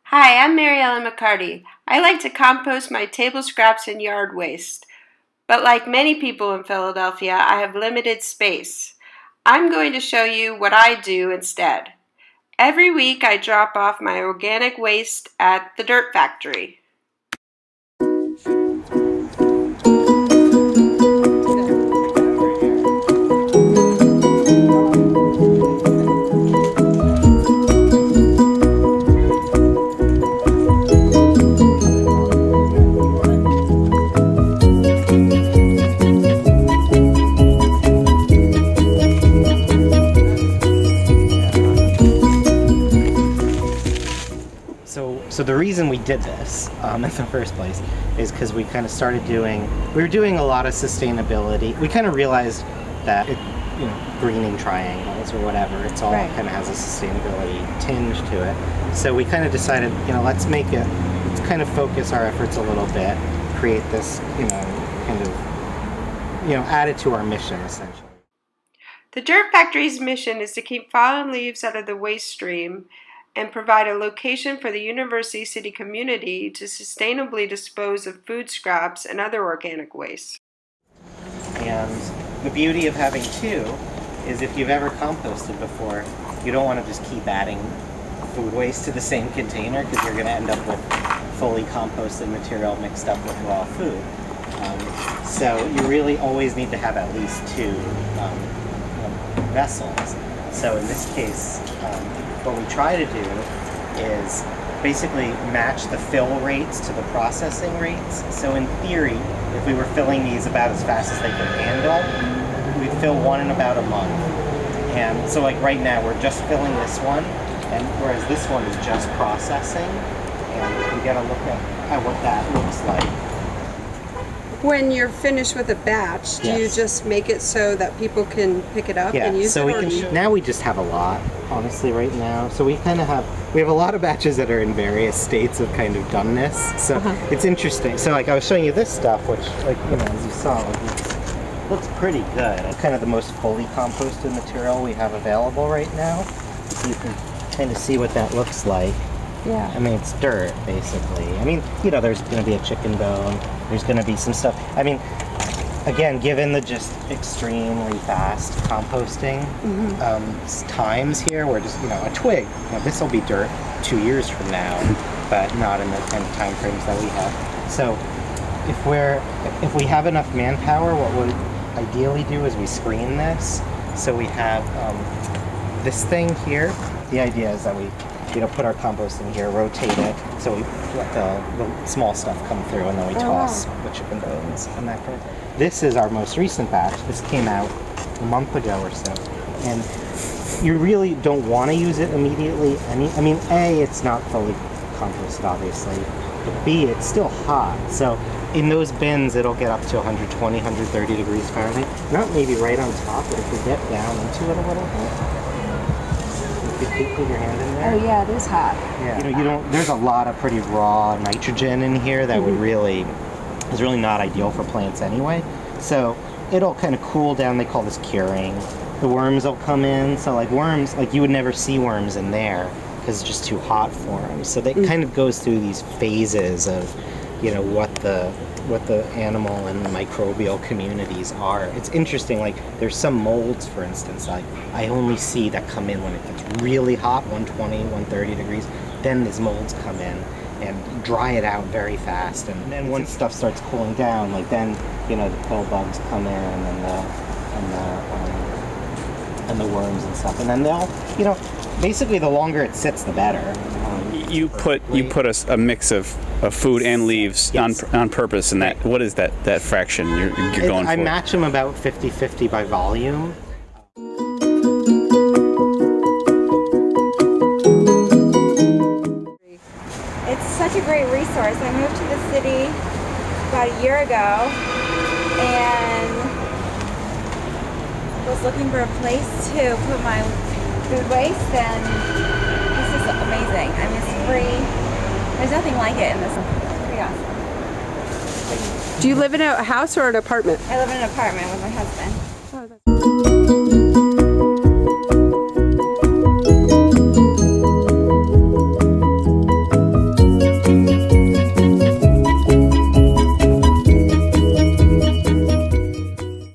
Hi, I'm Mary Ellen McCarty. I like to compost my table scraps and yard waste, but like many people in Philadelphia, I have limited space. I'm going to show you what I do instead. Every week I drop off my organic waste at the Dirt Factory. So the reason we did this in the first place is because we kind of started we were doing a lot of sustainability. We kind of realized that, greening triangles or whatever, it's all kind of has a sustainability tinge to it. So we kind of decided, let's kind of focus our efforts a little bit, create this, add it to our mission essentially. The Dirt Factory's mission is to keep fallen leaves out of the waste stream and provide a location for the University City community to sustainably dispose of food scraps and other organic waste. And the beauty of having two is if you've ever composted before, you don't want to just keep adding food waste to the same container because you're going to end up with fully composted material mixed up with raw food. So you really always need to have at least two vessels. So in this case, what we try to do is basically match the fill rates to the processing rates. So in theory, if we were filling these about as fast as they could handle, we'd fill one in about a month. And so like right now, we're just filling this one, and whereas this one is just processing, and we gotta look at what that looks like. When you're finished with a batch, do you just make it so that people can pick it up and use it? Now we just have a lot, honestly, right now. So we kind of have a lot of batches that are in various states of kind of doneness. So it's interesting. So like I was showing you this stuff, which as you saw, looks pretty good. It's kind of the most fully composted material we have available right now. So you can kind of see what that looks like. Yeah. I mean, it's dirt, basically. I mean, there's going to be a chicken bone. There's going to be some stuff. I mean, again, given the just extremely fast composting times here, we're just, a twig. This will be dirt 2 years from now, but not in the kind of time frames that we have. So if we have enough manpower, what we'll ideally do is we screen this. So we have this thing here. The idea is that we put our compost in here, rotate it, so we let the small stuff come through, and then we toss the chicken bones and that kind of thing. This is our most recent batch. This came out a month ago or so, and you really don't want to use it immediately. I mean, A, it's not fully composted, obviously, but B, it's still hot. So in those bins, it'll get up to 120, 130 degrees Fahrenheit. Not maybe right on top, but if we get down into it a little bit, put your hand in there. Oh yeah, it is hot. Yeah. There's a lot of pretty raw nitrogen in here that is really not ideal for plants anyway. So it'll kind of cool down. They call this curing. The worms will come in. So like worms, you would never see worms in there because it's just too hot for them. So they kind of goes through these phases of, what the animal and the microbial communities are. It's interesting, there's some molds, for instance, I only see that come in when it gets really hot, 120, 130 degrees. Then these molds come in and dry it out very fast. And then once stuff starts cooling down, then, the pill bugs come in and the worms and stuff. And then they'll, basically the longer it sits, the better. You put a mix of food and leaves on purpose, and what is that fraction you're going for? I match them about 50-50 by volume. It's such a great resource. I moved to the city about a year ago and was looking for a place to put my food waste, and this is amazing. I mean, it's free. There's nothing like it in this. It's pretty awesome. Do you live in a house or an apartment? I live in an apartment with my husband.